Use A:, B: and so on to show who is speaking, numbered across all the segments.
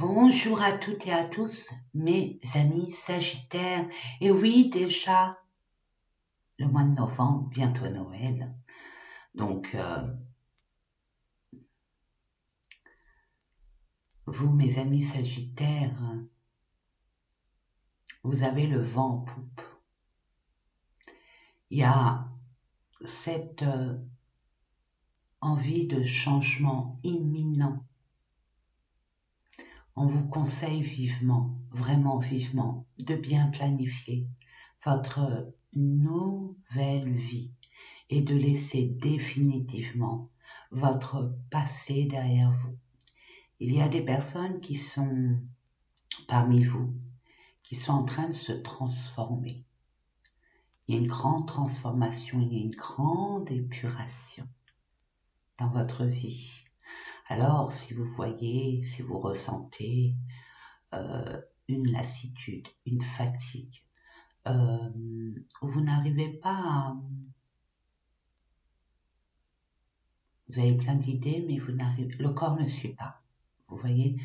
A: Bonjour à toutes et à tous, mes amis Sagittaires. Et oui, déjà, le mois de novembre, bientôt Noël. Donc, vous, mes amis Sagittaires, vous avez le vent en poupe. Il y a cette envie de changement imminent. On vous conseille vivement, vraiment vivement, de bien planifier votre nouvelle vie et de laisser définitivement votre passé derrière vous. Il y a des personnes qui sont parmi vous, qui sont en train de se transformer. Il y a une grande transformation, il y a une grande épuration dans votre vie. Alors, si vous voyez, si vous ressentez une lassitude, une fatigue, vous n'arrivez pas à... Vous avez plein d'idées, mais le corps ne suit pas. Vous voyez,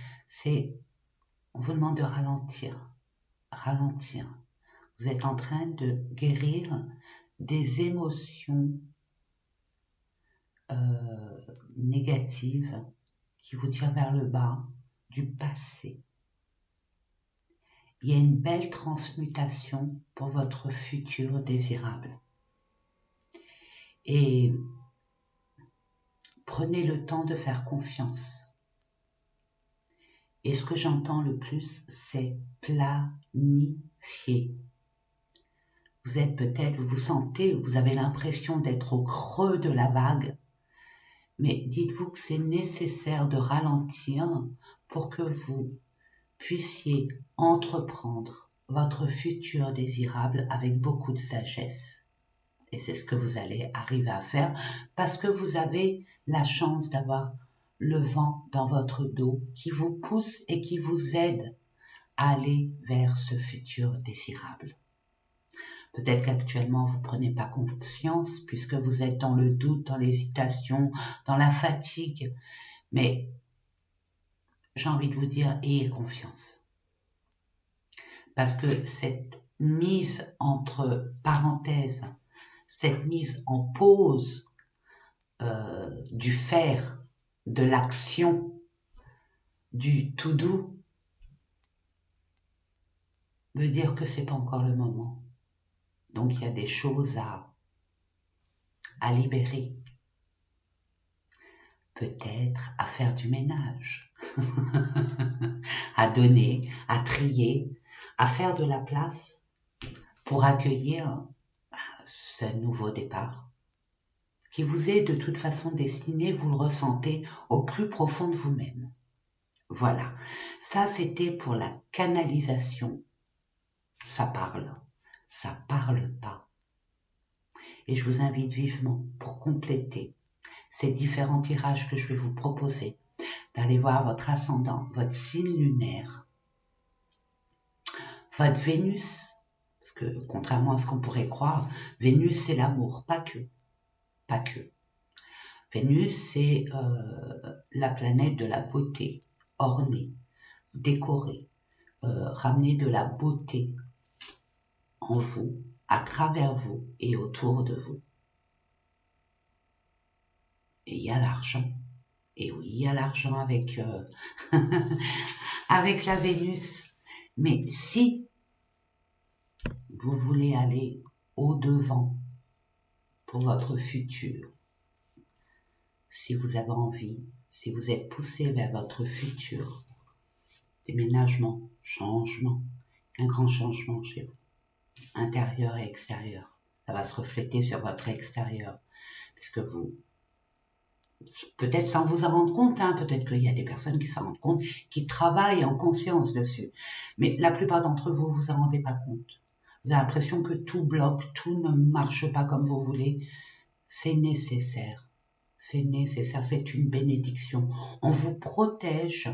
A: on vous demande de ralentir. Vous êtes en train de guérir des émotions négatives qui vous tirent vers le bas, du passé. Il y a une belle transmutation pour votre futur désirable. Et prenez le temps de faire confiance. Et ce que j'entends le plus, c'est planifier. Vous êtes peut-être, vous sentez, vous avez l'impression d'être au creux de la vague, mais dites-vous que c'est nécessaire de ralentir pour que vous puissiez entreprendre votre futur désirable avec beaucoup de sagesse. Et c'est ce que vous allez arriver à faire parce que vous avez la chance d'avoir le vent dans votre dos qui vous pousse et qui vous aide à aller vers ce futur désirable. Peut-être qu'actuellement vous ne prenez pas conscience puisque vous êtes dans le doute, dans l'hésitation, dans la fatigue. Mais j'ai envie de vous dire, ayez confiance. Parce que cette mise entre parenthèses, cette mise en pause du faire, de l'action, du tout doux, veut dire que c'est pas encore le moment. Donc il y a des choses à libérer. Peut-être à faire du ménage, à donner, à trier, à faire de la place pour accueillir ce nouveau départ qui vous est de toute façon destiné, vous le ressentez au plus profond de vous-même. Voilà, ça c'était pour la canalisation. Ça parle pas. Et je vous invite vivement, pour compléter ces différents tirages que je vais vous proposer, d'aller voir votre ascendant, votre signe lunaire, votre Vénus, parce que contrairement à ce qu'on pourrait croire, Vénus c'est l'amour, pas que. Vénus c'est la planète de la beauté, ornée, décorée, ramener de la beauté en vous, à travers vous et autour de vous. Et il y a l'argent. Et oui, il y a l'argent avec, avec la Vénus. Mais si vous voulez aller au-devant pour votre futur, si vous avez envie, si vous êtes poussé vers votre futur, déménagement, changement, un grand changement chez vous, intérieur et extérieur. Ça va se refléter sur votre extérieur, puisque vous, peut-être sans vous en rendre compte, peut-être qu'il y a des personnes qui s'en rendent compte, qui travaillent en conscience dessus, mais la plupart d'entre vous, vous en rendez pas compte. Vous avez l'impression que tout bloque, tout ne marche pas comme vous voulez. C'est nécessaire, c'est une bénédiction. On vous protège,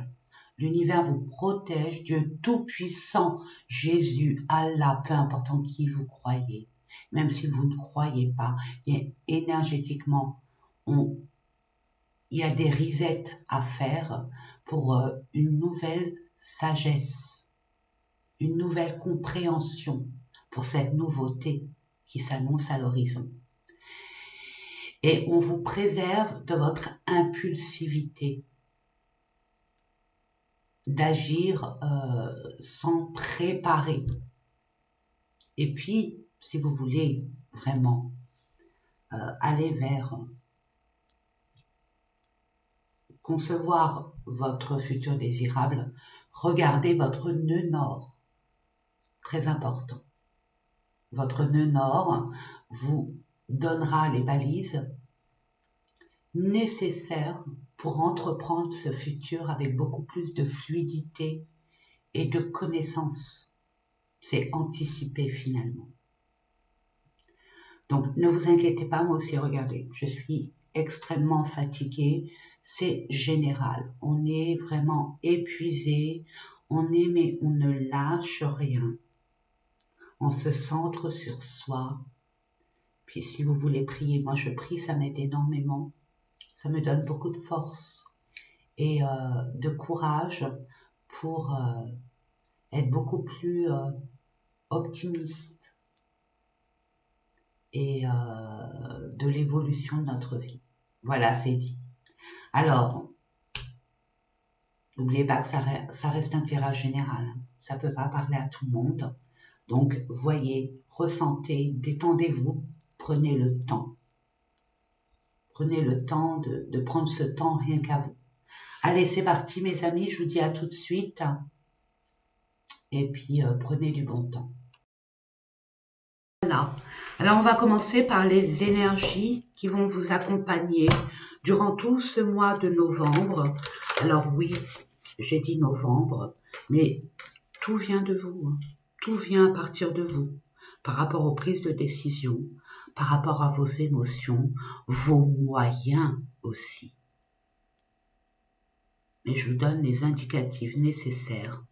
A: l'univers vous protège, Dieu Tout-Puissant, Jésus, Allah, peu importe en qui vous croyez, même si vous ne croyez pas, énergétiquement, il y a des resets à faire pour une nouvelle sagesse, une nouvelle compréhension pour cette nouveauté qui s'annonce à l'horizon. Et on vous préserve de votre impulsivité, d'agir sans préparer. Et puis, si vous voulez vraiment aller vers concevoir votre futur désirable, regardez votre nœud nord, très important. Votre nœud nord vous donnera les balises nécessaires pour entreprendre ce futur avec beaucoup plus de fluidité et de connaissance. C'est anticiper finalement. Donc ne vous inquiétez pas, moi aussi, regardez, je suis extrêmement fatiguée, c'est général. On est vraiment épuisé, mais on ne lâche rien. On se centre sur soi. Puis si vous voulez prier, moi je prie, ça m'aide énormément. Ça me donne beaucoup de force et de courage pour être beaucoup plus optimiste et de l'évolution de notre vie. Voilà, c'est dit. Alors, n'oubliez pas que ça reste un tirage général. Ça ne peut pas parler à tout le monde. Donc, voyez, ressentez, détendez-vous, prenez le temps. Prenez le temps de prendre ce temps rien qu'à vous. Allez, c'est parti mes amis, je vous dis à tout de suite. Et puis, prenez du bon temps. Voilà. Alors, on va commencer par les énergies qui vont vous accompagner durant tout ce mois de novembre. Alors oui, j'ai dit novembre, mais tout vient de vous. Hein. Tout vient à partir de vous, par rapport aux prises de décision, par rapport à vos émotions, vos moyens aussi. Mais je vous donne les indicatifs nécessaires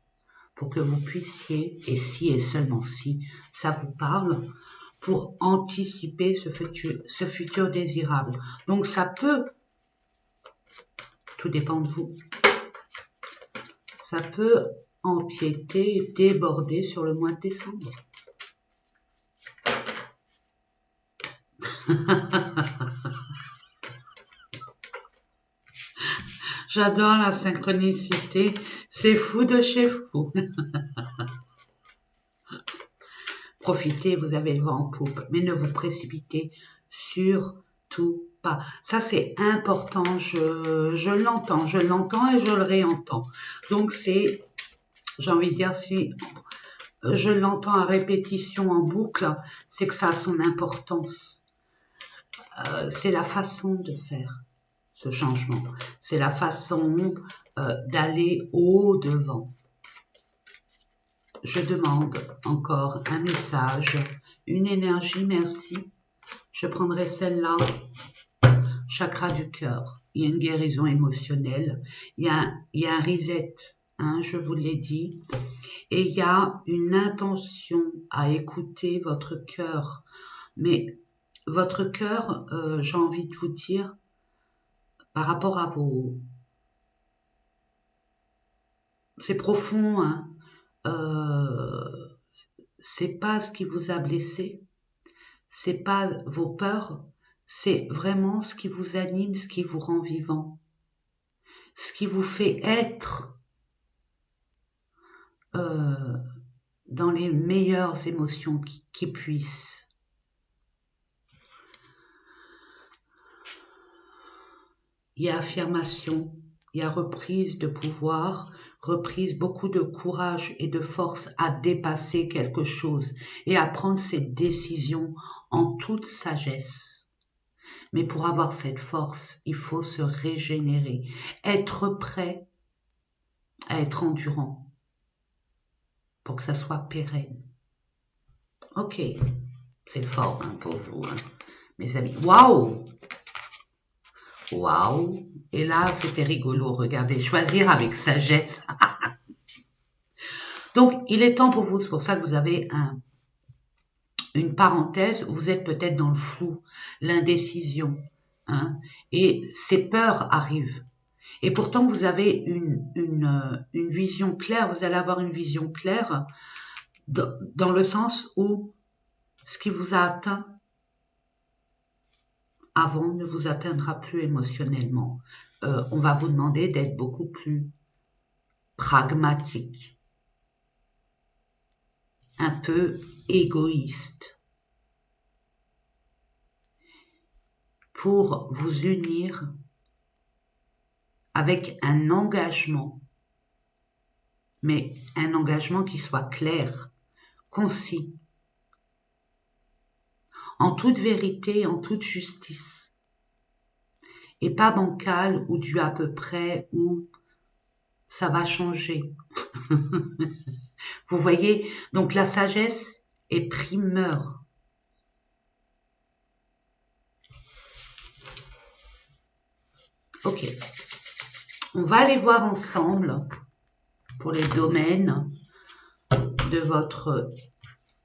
A: pour que vous puissiez, et si et seulement si ça vous parle, pour anticiper ce futur désirable. Donc ça peut, tout dépend de vous, ça peut empiéter, déborder sur le mois de décembre. J'adore la synchronicité, c'est fou de chez fou. Profitez, vous avez le vent en poupe, mais ne vous précipitez surtout pas. Ça, c'est important, je l'entends et je le réentends. Donc, c'est, j'ai envie de dire, si je l'entends à répétition en boucle, c'est que ça a son importance. C'est la façon de faire ce changement. C'est la façon d'aller au-devant. Je demande encore un message, une énergie, merci. Je prendrai celle-là, chakra du cœur. Il y a une guérison émotionnelle, il y a un reset, hein, je vous l'ai dit. Et il y a une intention à écouter votre cœur. Mais votre cœur, j'ai envie de vous dire, par rapport à vos... C'est profond, hein. C'est pas ce qui vous a blessé, c'est pas vos peurs, c'est vraiment ce qui vous anime, ce qui vous rend vivant, ce qui vous fait être dans les meilleures émotions qui puissent. Il y a affirmation, il y a reprise de pouvoir, reprise, beaucoup de courage et de force à dépasser quelque chose et à prendre cette décision en toute sagesse. Mais pour avoir cette force, il faut se régénérer, être prêt à être endurant pour que ça soit pérenne. Ok, c'est fort hein, pour vous, hein, mes amis. Waouh! Waouh! Et là, c'était rigolo, regardez, choisir avec sagesse. Donc, il est temps pour vous, c'est pour ça que vous avez une parenthèse, où vous êtes peut-être dans le flou, l'indécision, hein, et ces peurs arrivent. Et pourtant, vous avez une vision claire, vous allez avoir une vision claire dans le sens où ce qui vous a atteint avant ne vous atteindra plus émotionnellement. On va vous demander d'être beaucoup plus pragmatique, un peu égoïste, pour vous unir avec un engagement, mais un engagement qui soit clair, concis, en toute vérité, en toute justice, et pas bancal ou du à peu près ou ça va changer. Vous voyez, donc la sagesse est primeur. Ok, on va aller voir ensemble pour les domaines de votre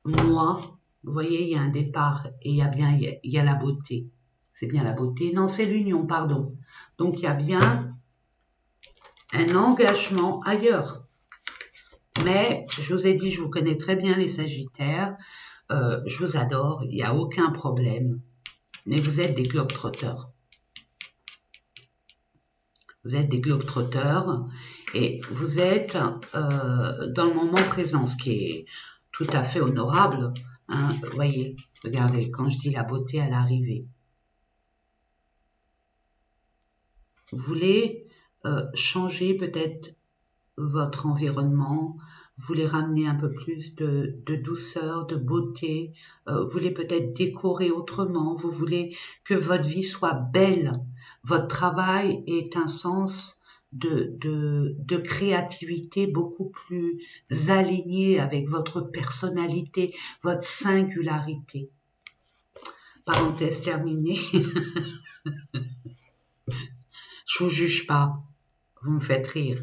A: moi. Vous voyez, il y a un départ et il y a la beauté. C'est bien la beauté. Non, c'est l'union, pardon. Donc, il y a bien un engagement ailleurs. Mais, je vous ai dit, je vous connais très bien les Sagittaires. Je vous adore, il n'y a aucun problème. Mais vous êtes des globetrotters. Vous êtes des globetrotters et vous êtes dans le moment présent, ce qui est tout à fait honorable. Hein. Voyez, regardez, quand je dis la beauté à l'arrivée. Vous voulez changer peut-être votre environnement, vous voulez ramener un peu plus de douceur, de beauté, vous voulez peut-être décorer autrement, vous voulez que votre vie soit belle. Votre travail est un sens de créativité beaucoup plus aligné avec votre personnalité, votre singularité. Parenthèse terminée. Je vous juge pas, vous me faites rire.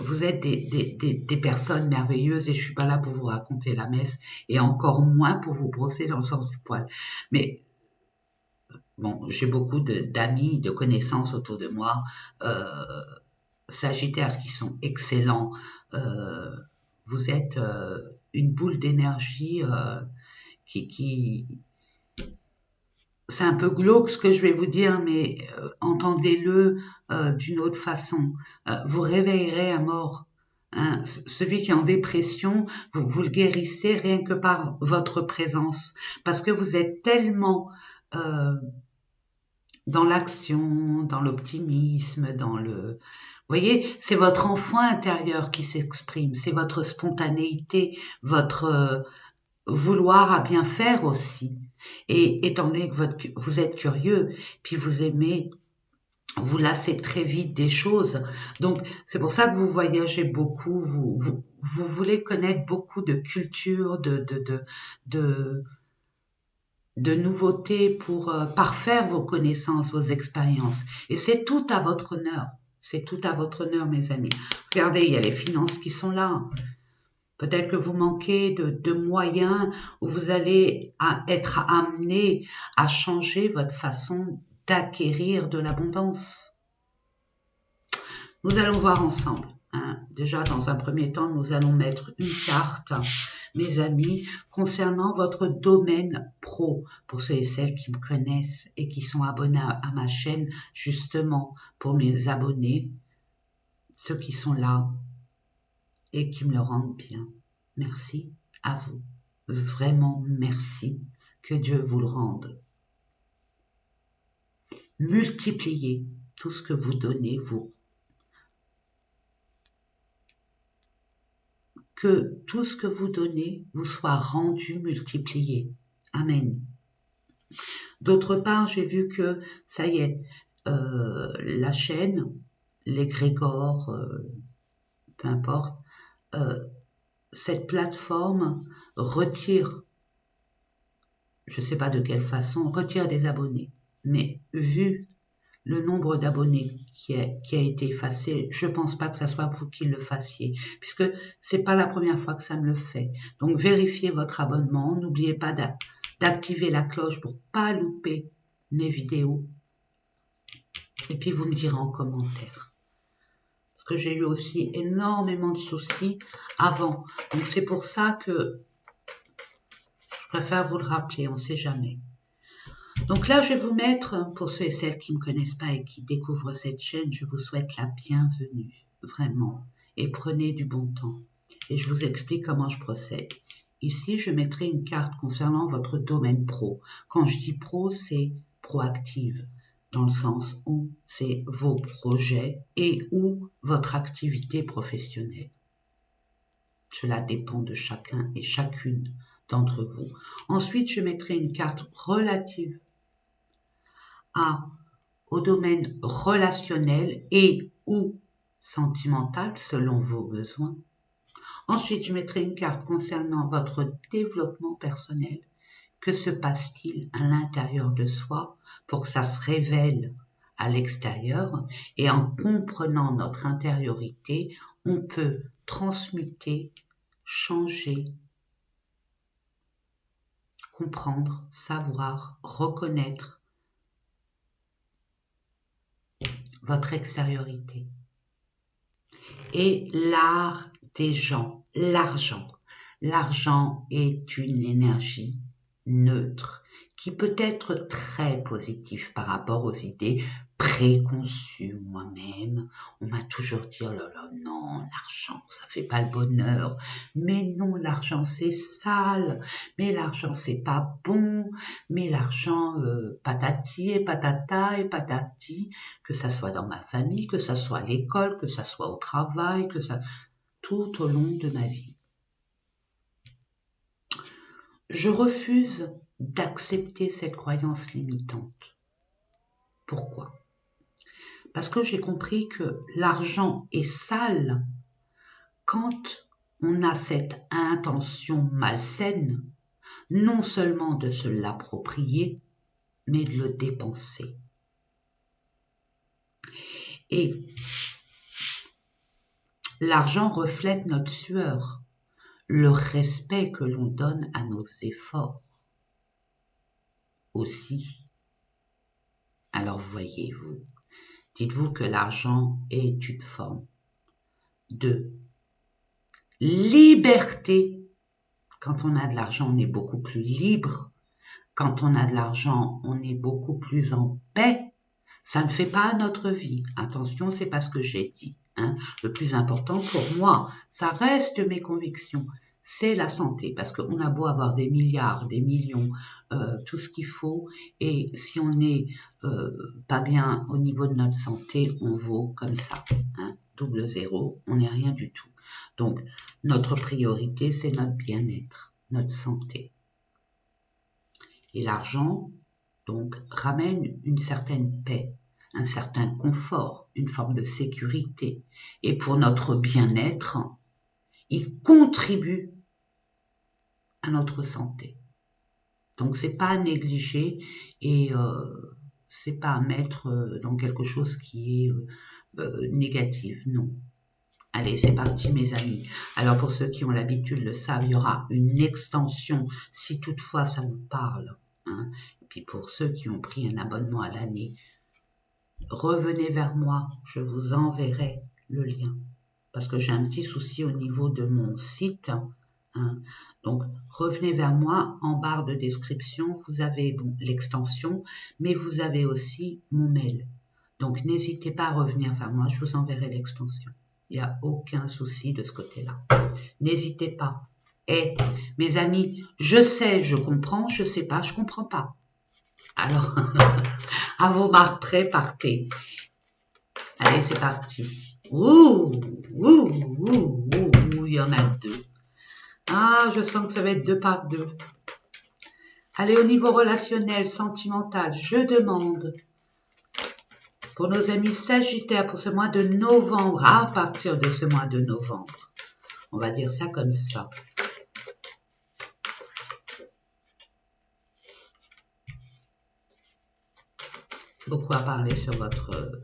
A: Vous êtes des personnes merveilleuses et je suis pas là pour vous raconter la messe et encore moins pour vous brosser dans le sens du poil. Mais bon, j'ai beaucoup d'amis, de connaissances autour de moi, Sagittaires qui sont excellents. Vous êtes une boule d'énergie qui c'est un peu glauque ce que je vais vous dire, mais entendez-le d'une autre façon. Vous réveillerez un mort. Hein. Celui qui est en dépression, vous le guérissez rien que par votre présence. Parce que vous êtes tellement dans l'action, dans l'optimisme, dans le... Vous voyez, c'est votre enfant intérieur qui s'exprime, c'est votre spontanéité, votre vouloir à bien faire aussi. Et étant donné que vous êtes curieux, puis vous aimez, vous lassez très vite des choses. Donc, c'est pour ça que vous voyagez beaucoup, vous voulez connaître beaucoup de cultures, de nouveautés pour parfaire vos connaissances, vos expériences. Et c'est tout à votre honneur. C'est tout à votre honneur, mes amis. Regardez, il y a les finances qui sont là. Peut-être que vous manquez de moyens ou vous allez être amené à changer votre façon d'acquérir de l'abondance. Nous allons voir ensemble. Hein. Déjà, dans un premier temps, nous allons mettre une carte, mes amis, concernant votre domaine pro. Pour ceux et celles qui me connaissent et qui sont abonnés à ma chaîne, justement, pour mes abonnés, ceux qui sont là et qui me le rendent bien. Merci à vous. Vraiment merci. Que Dieu vous le rende. Multipliez tout ce que vous donnez, vous. Que tout ce que vous donnez vous soit rendu multiplié. Amen. D'autre part, j'ai vu que, ça y est, la chaîne, l'égrégore, peu importe, cette plateforme retire, je ne sais pas de quelle façon, retire des abonnés. Mais vu le nombre d'abonnés qui a été effacé, je ne pense pas que ce soit vous qui le fassiez, puisque ce n'est pas la première fois que ça me le fait. Donc vérifiez votre abonnement, n'oubliez pas d'activer la cloche pour ne pas louper mes vidéos. Et puis vous me direz en commentaire. Parce que j'ai eu aussi énormément de soucis avant. Donc c'est pour ça que je préfère vous le rappeler, on ne sait jamais. Donc là, je vais vous mettre, pour ceux et celles qui ne me connaissent pas et qui découvrent cette chaîne, je vous souhaite la bienvenue, vraiment. Et prenez du bon temps. Et je vous explique comment je procède. Ici, je mettrai une carte concernant votre domaine pro. Quand je dis pro, c'est proactive, dans le sens où c'est vos projets et ou votre activité professionnelle. Cela dépend de chacun et chacune d'entre vous. Ensuite, je mettrai une carte relative au domaine relationnel et ou sentimental selon vos besoins. Ensuite, je mettrai une carte concernant votre développement personnel. Que se passe-t-il à l'intérieur de soi pour que ça se révèle à l'extérieur? Et en comprenant notre intériorité, on peut transmuter, changer, comprendre, savoir, reconnaître votre extériorité. Et l'art des gens, l'argent. L'argent est une énergie neutre qui peut être très positive par rapport aux idées préconçues. Moi-même, on m'a toujours dit, oh là là, non, l'argent, ça fait pas le bonheur. Mais non, l'argent, c'est sale. Mais l'argent, c'est pas bon. Mais l'argent, patati et patata et patati, que ça soit dans ma famille, que ça soit à l'école, que ça soit au travail, que ça, tout au long de ma vie. Je refuse d'accepter cette croyance limitante. Pourquoi? Parce que j'ai compris que l'argent est sale quand on a cette intention malsaine, non seulement de se l'approprier, mais de le dépenser. Et l'argent reflète notre sueur, le respect que l'on donne à nos efforts aussi. Alors voyez-vous, dites-vous que l'argent est une forme de liberté. Quand on a de l'argent, on est beaucoup plus libre. Quand on a de l'argent, on est beaucoup plus en paix. Ça ne fait pas notre vie. Attention, c'est pas ce que j'ai dit. Le plus important pour moi, ça reste mes convictions, c'est la santé. Parce qu'on a beau avoir des milliards, des millions, tout ce qu'il faut, et si on n'est pas bien au niveau de notre santé, on vaut comme ça. Double zéro, on n'est rien du tout. Donc, notre priorité, c'est notre bien-être, notre santé. Et l'argent, donc, ramène une certaine paix, un certain confort, une forme de sécurité. Et pour notre bien-être, il contribue à notre santé. Donc, c'est pas à négliger et c'est pas à mettre dans quelque chose qui est négatif, non. Allez, c'est parti mes amis. Alors pour ceux qui ont l'habitude le savent, il y aura une extension si toutefois ça vous parle. Et puis pour ceux qui ont pris un abonnement à l'année, revenez vers moi, je vous enverrai le lien. Parce que j'ai un petit souci au niveau de mon site. Donc revenez vers moi, en barre de description, vous avez l'extension, mais vous avez aussi mon mail. Donc n'hésitez pas à revenir vers moi, je vous enverrai l'extension. Il n'y a aucun souci de ce côté-là. N'hésitez pas. Et mes amis, je sais, je comprends, je sais pas, je comprends pas. Alors, à vos marques prêts, partez. Allez, c'est parti. Ouh, il y en a deux. Ah, je sens que ça va être 2 par 2. Allez, au niveau relationnel, sentimental, je demande pour nos amis Sagittaires, pour ce mois de novembre, à partir de ce mois de novembre. On va dire ça comme ça. Beaucoup à parler sur votre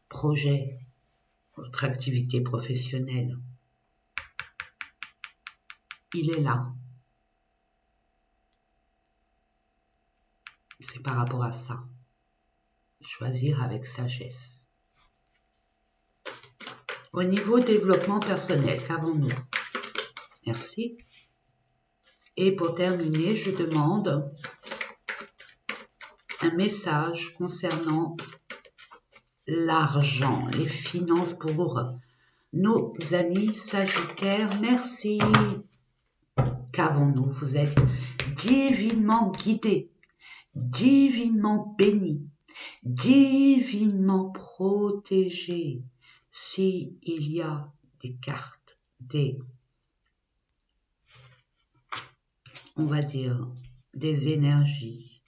A: projet, votre activité professionnelle. Il est là. C'est par rapport à ça. choisir avec sagesse. Au niveau développement personnel, qu'avons-nous? Merci. Et pour terminer, je demande un message concernant l'argent, les finances pour nos amis Sagittaires. Merci. Qu'avons-nous? Vous êtes divinement guidés, divinement bénis, divinement protégés. S'il y a des cartes, on va dire, des énergies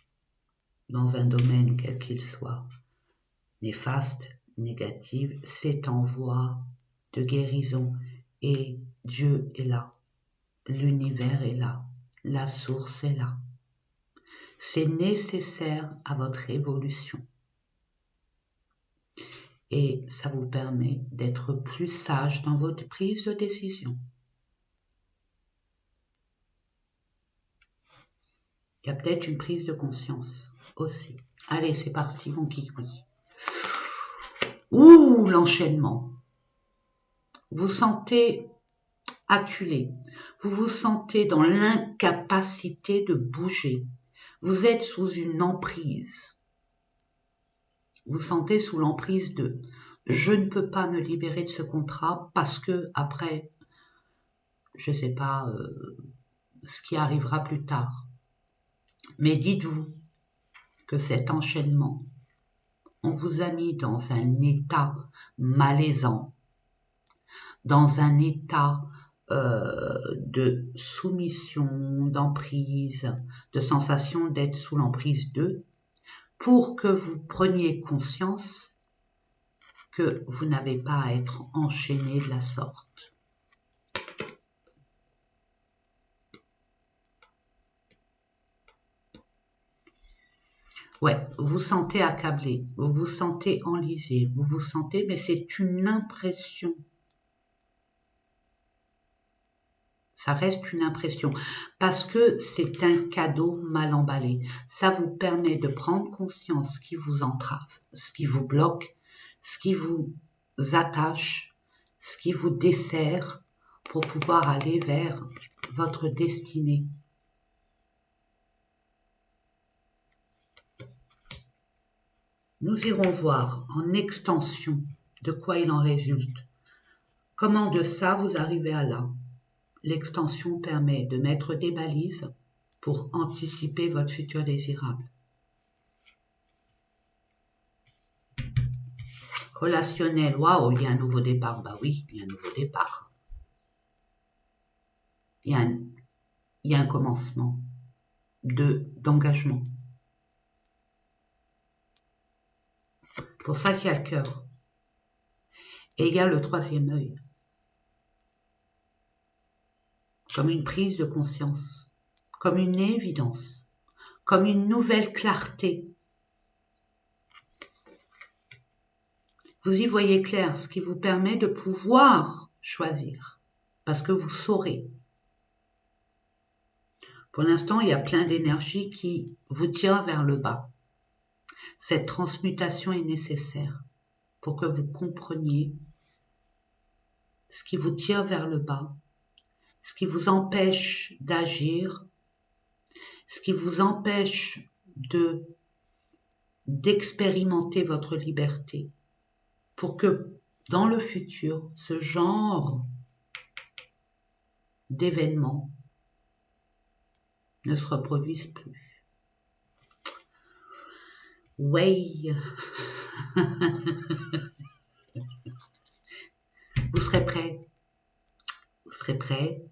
A: dans un domaine quel qu'il soit, néfaste, négative, c'est en voie de guérison et Dieu est là, l'univers est là, la source est là. C'est nécessaire à votre évolution et ça vous permet d'être plus sage dans votre prise de décision. Il y a peut-être une prise de conscience aussi. Allez, c'est parti, mon kiki. Ouh, l'enchaînement. Vous sentez acculé. Vous vous sentez dans l'incapacité de bouger. Vous êtes sous une emprise. Vous sentez sous l'emprise de « je ne peux pas me libérer de ce contrat parce que après, je ne sais pas ce qui arrivera plus tard ». Mais dites-vous que cet enchaînement, on vous a mis dans un état malaisant, dans un état de soumission, d'emprise, de sensation d'être sous l'emprise d'eux, pour que vous preniez conscience que vous n'avez pas à être enchaîné de la sorte. Ouais, vous vous sentez accablé, vous vous sentez enlisé, vous vous sentez, mais c'est une impression. Ça reste une impression parce que c'est un cadeau mal emballé. Ça vous permet de prendre conscience ce qui vous entrave, ce qui vous bloque, ce qui vous attache, ce qui vous dessert pour pouvoir aller vers votre destinée. Nous irons voir en extension de quoi il en résulte. Comment de ça vous arrivez à là. L'extension permet de mettre des balises pour anticiper votre futur désirable. Relationnel, waouh, il y a un nouveau départ. Bah oui, il y a un nouveau départ. Il y a un commencement d'engagement. C'est pour ça qu'il y a le cœur. Et il y a le troisième œil. Comme une prise de conscience, comme une évidence, comme une nouvelle clarté. Vous y voyez clair, ce qui vous permet de pouvoir choisir, parce que vous saurez. Pour l'instant, il y a plein d'énergie qui vous tient vers le bas. Cette transmutation est nécessaire pour que vous compreniez ce qui vous tire vers le bas, ce qui vous empêche d'agir, ce qui vous empêche d'expérimenter votre liberté, pour que dans le futur, ce genre d'événements ne se reproduise plus. Ouais. Vous serez prêts. Vous serez prêts.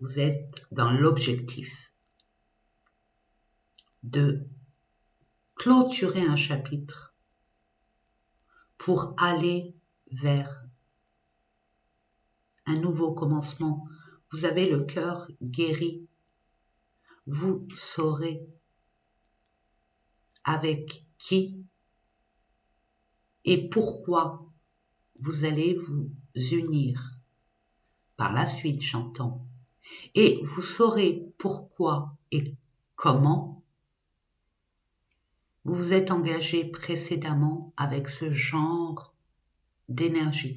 A: Vous êtes dans l'objectif de clôturer un chapitre pour aller vers un nouveau commencement. Vous avez le cœur guéri. Vous saurez avec qui et pourquoi vous allez vous unir. Par la suite, j'entends. Et vous saurez pourquoi et comment vous vous êtes engagé précédemment avec ce genre d'énergie.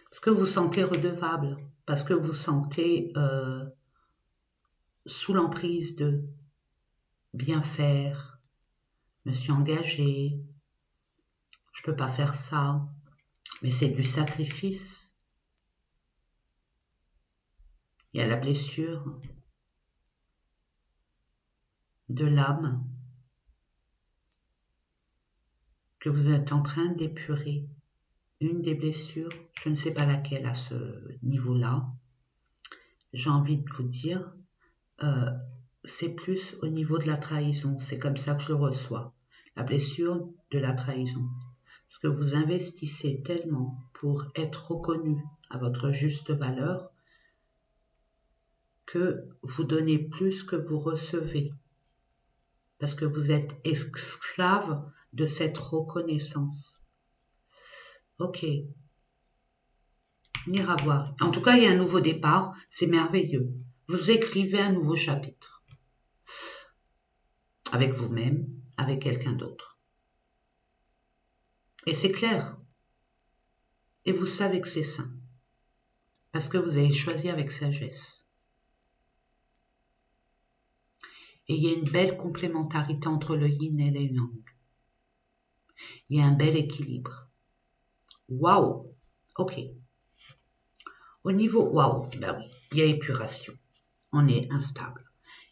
A: Parce que vous vous sentez redevable, parce que vous vous sentez sous l'emprise de bien faire, je me suis engagé, je peux pas faire ça, mais c'est du sacrifice. Il y a la blessure de l'âme que vous êtes en train d'épurer. Une des blessures, je ne sais pas laquelle à ce niveau-là, j'ai envie de vous dire, c'est plus au niveau de la trahison. C'est comme ça que je le reçois. La blessure de la trahison. Parce que vous investissez tellement pour être reconnu à votre juste valeur que vous donnez plus que vous recevez. Parce que vous êtes esclave de cette reconnaissance. Ok. On ira voir. En tout cas, il y a un nouveau départ. C'est merveilleux. Vous écrivez un nouveau chapitre. Avec vous-même, avec quelqu'un d'autre. Et c'est clair. Et vous savez que c'est sain. Parce que vous avez choisi avec sagesse. Et il y a une belle complémentarité entre le yin et le yang. Il y a un bel équilibre. Waouh! Ok. Au niveau waouh, ben oui, il y a épuration. On est instable.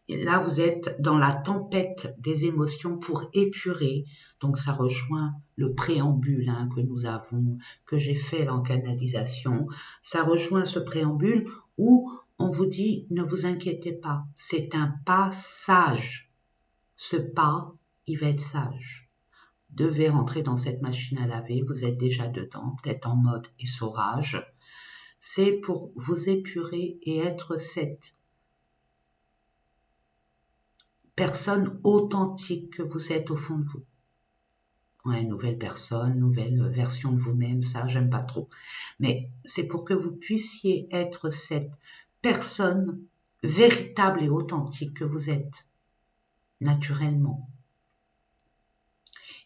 A: Et là, vous êtes dans la tempête des émotions pour épurer. Donc, ça rejoint le préambule que nous avons, que j'ai fait en canalisation. Ça rejoint ce préambule où on vous dit, ne vous inquiétez pas, c'est un pas sage. Ce pas, il va être sage. Devez rentrer dans cette machine à laver, vous êtes déjà dedans, peut-être en mode essorage. C'est pour vous épurer et être cette personne authentique que vous êtes au fond de vous. Ouais, nouvelle personne, nouvelle version de vous-même, ça j'aime pas trop. Mais c'est pour que vous puissiez être cette personne véritable et authentique que vous êtes, naturellement.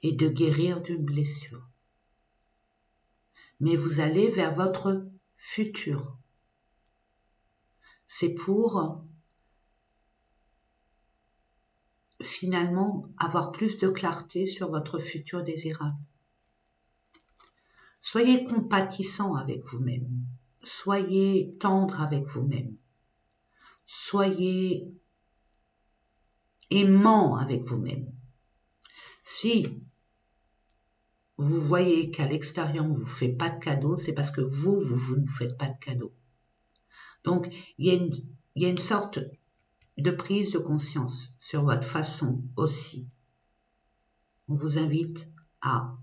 A: Et de guérir d'une blessure. Mais vous allez vers votre futur. C'est pour finalement avoir plus de clarté sur votre futur désirable. Soyez compatissant avec vous-même. Soyez tendre avec vous-même. Soyez aimant avec vous-même. Si vous voyez qu'à l'extérieur, on ne vous fait pas de cadeaux, c'est parce que vous ne vous faites pas de cadeaux. Donc, il y a une sorte de prise de conscience sur votre façon aussi. On vous invite à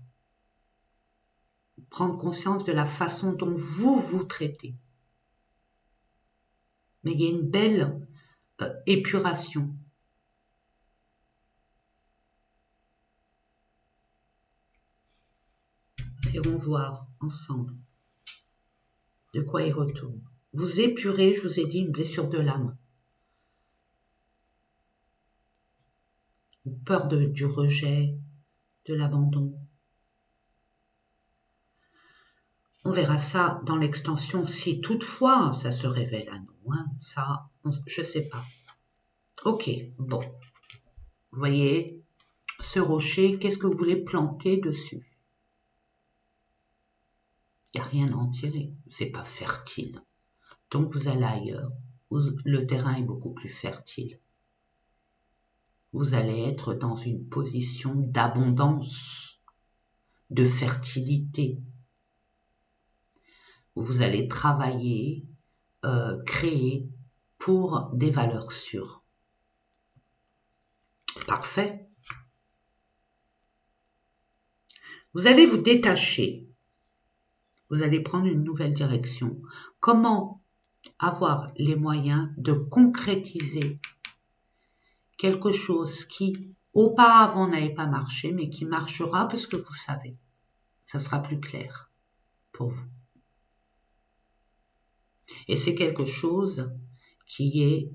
A: prendre conscience de la façon dont vous vous traitez. Mais il y a une belle épuration. Irons voir ensemble de quoi il retourne. Vous épurez, je vous ai dit, une blessure de l'âme. Peur du rejet, de l'abandon. On verra ça dans l'extension si toutefois ça se révèle à nous. Ça, je ne sais pas. Ok, bon. Vous voyez, ce rocher, qu'est-ce que vous voulez planter dessus? Il n'y a rien à en tirer. C'est pas fertile. Donc vous allez ailleurs où le terrain est beaucoup plus fertile. Vous allez être dans une position d'abondance, de fertilité. Vous allez travailler, créer pour des valeurs sûres. Parfait. Vous allez vous détacher. Vous allez prendre une nouvelle direction. Comment avoir les moyens de concrétiser quelque chose qui auparavant n'avait pas marché, mais qui marchera parce que vous savez. Ça sera plus clair pour vous. Et c'est quelque chose qui est,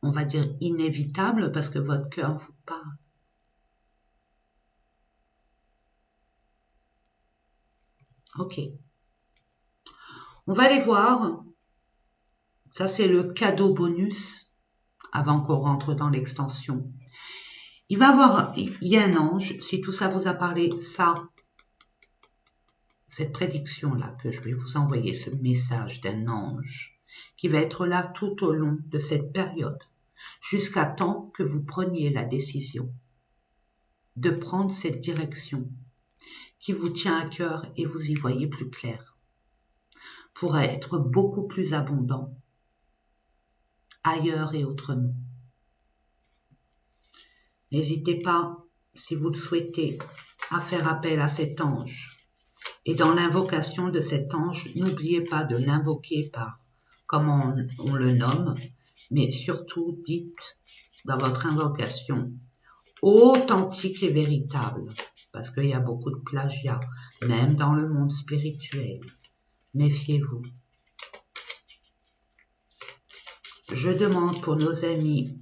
A: on va dire, inévitable parce que votre cœur vous parle. Ok. On va aller voir. Ça, c'est le cadeau bonus avant qu'on rentre dans l'extension. Il y a un ange. Si tout ça vous a parlé, cette prédiction-là que je vais vous envoyer, ce message d'un ange qui va être là tout au long de cette période, jusqu'à temps que vous preniez la décision de prendre cette direction qui vous tient à cœur et vous y voyez plus clair, pour être beaucoup plus abondant ailleurs et autrement. N'hésitez pas, si vous le souhaitez, à faire appel à cet ange. Et dans l'invocation de cet ange, n'oubliez pas de l'invoquer par comment on le nomme, mais surtout dites dans votre invocation authentique et véritable, parce qu'il y a beaucoup de plagiat, même dans le monde spirituel. Méfiez-vous. Je demande pour nos amis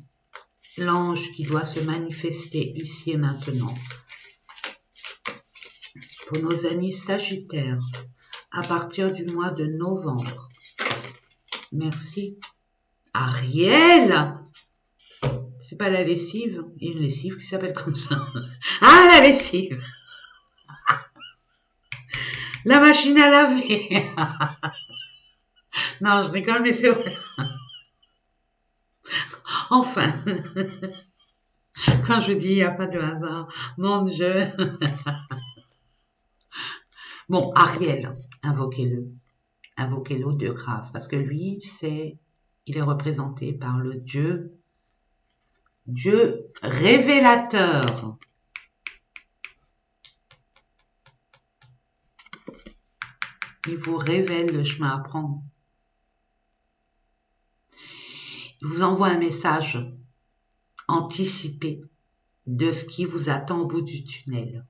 A: l'ange qui doit se manifester ici et maintenant. Pour nos amis Sagittaires, à partir du mois de novembre. Merci. Ariel! C'est pas la lessive, il y a une lessive qui s'appelle comme ça. Ah, la lessive! La machine à laver! Non, je rigole, mais c'est vrai. Enfin, quand je dis il n'y a pas de hasard, mon Dieu. Bon, Ariel, invoquez-le. Invoquez-le de grâce, parce que lui, il est représenté par le Dieu révélateur. Il vous révèle le chemin à prendre. Il vous envoie un message anticipé de ce qui vous attend au bout du tunnel.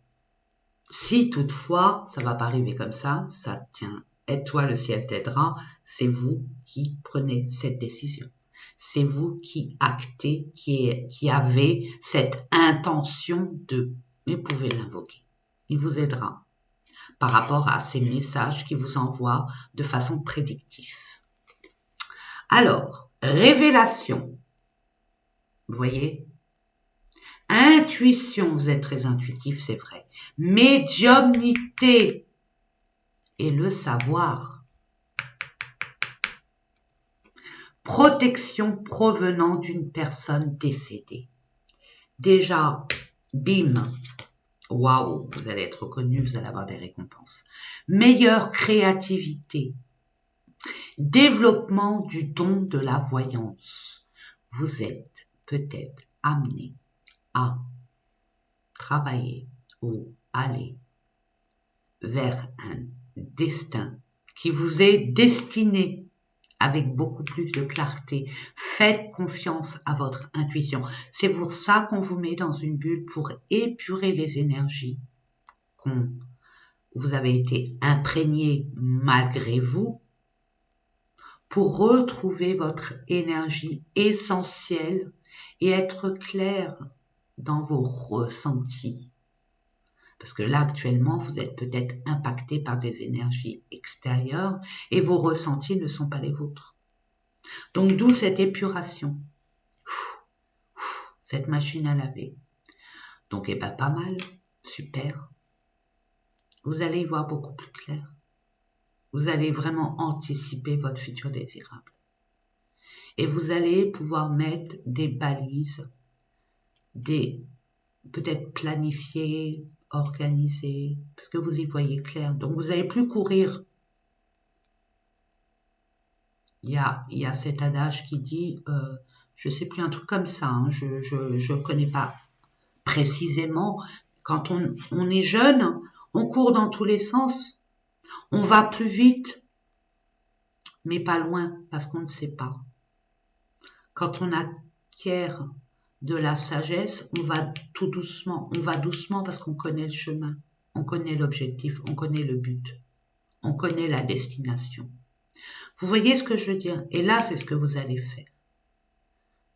A: Si toutefois, ça va pas arriver comme ça tient, aide-toi, le ciel t'aidera, c'est vous qui prenez cette décision. C'est vous qui actez, qui avez cette intention de, mais vous pouvez l'invoquer. Il vous aidera par rapport à ces messages qu'il vous envoie de façon prédictive. Alors, révélation. Vous voyez? Intuition, vous êtes très intuitif, c'est vrai. Médiumnité et le savoir. Protection provenant d'une personne décédée. Déjà, bim, waouh, vous allez être reconnu, vous allez avoir des récompenses. Meilleure créativité. Développement du don de la voyance. Vous êtes peut-être amené à travailler ou aller vers un destin qui vous est destiné avec beaucoup plus de clarté. Faites confiance à votre intuition. C'est pour ça qu'on vous met dans une bulle pour épurer les énergies vous avez été imprégné malgré vous, pour retrouver votre énergie essentielle et être clair dans vos ressentis. Parce que là, actuellement, vous êtes peut-être impacté par des énergies extérieures et vos ressentis ne sont pas les vôtres. Donc, d'où cette épuration. Cette machine à laver. Donc, pas mal. Super. Vous allez y voir beaucoup plus clair. Vous allez vraiment anticiper votre futur désirable. Et vous allez pouvoir mettre des balises, peut-être planifier, organiser, parce que vous y voyez clair. Donc vous n'allez plus courir. Il y a cet adage qui dit, je ne sais plus, un truc comme ça, hein, je ne connais pas précisément. Quand on est jeune, on court dans tous les sens, on va plus vite, mais pas loin, parce qu'on ne sait pas. Quand on acquiert de la sagesse, on va tout doucement. On va doucement parce qu'on connaît le chemin, on connaît l'objectif, on connaît le but, on connaît la destination. Vous voyez ce que je veux dire? Et là, c'est ce que vous allez faire.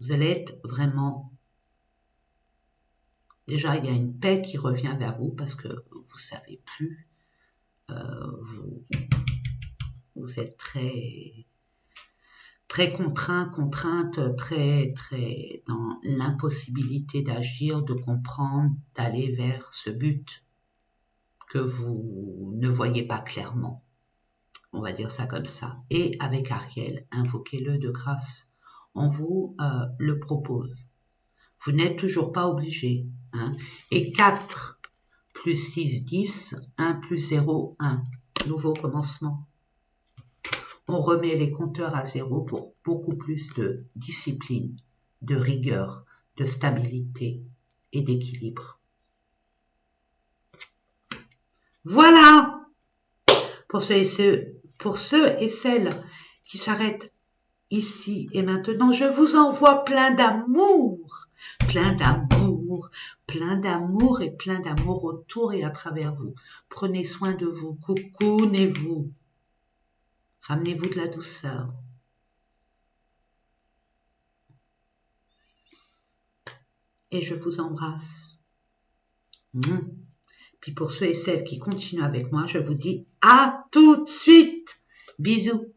A: Vous allez être vraiment... Déjà, il y a une paix qui revient vers vous parce que vous savez plus. Vous êtes très contrainte, très dans l'impossibilité d'agir, de comprendre, d'aller vers ce but que vous ne voyez pas clairement. On va dire ça comme ça. Et avec Ariel, invoquez-le de grâce. On vous le propose. Vous n'êtes toujours pas obligé. Hein. Et 4 plus 6, 10, 1 plus 0, 1. Nouveau commencement. On remet les compteurs à zéro pour beaucoup plus de discipline, de rigueur, de stabilité et d'équilibre. Voilà pour ceux et celles qui s'arrêtent ici et maintenant. Je vous envoie plein d'amour et plein d'amour autour et à travers vous. Prenez soin de vous, coucounez-vous, ramenez-vous de la douceur. Et je vous embrasse. Puis pour ceux et celles qui continuent avec moi, je vous dis à tout de suite. Bisous.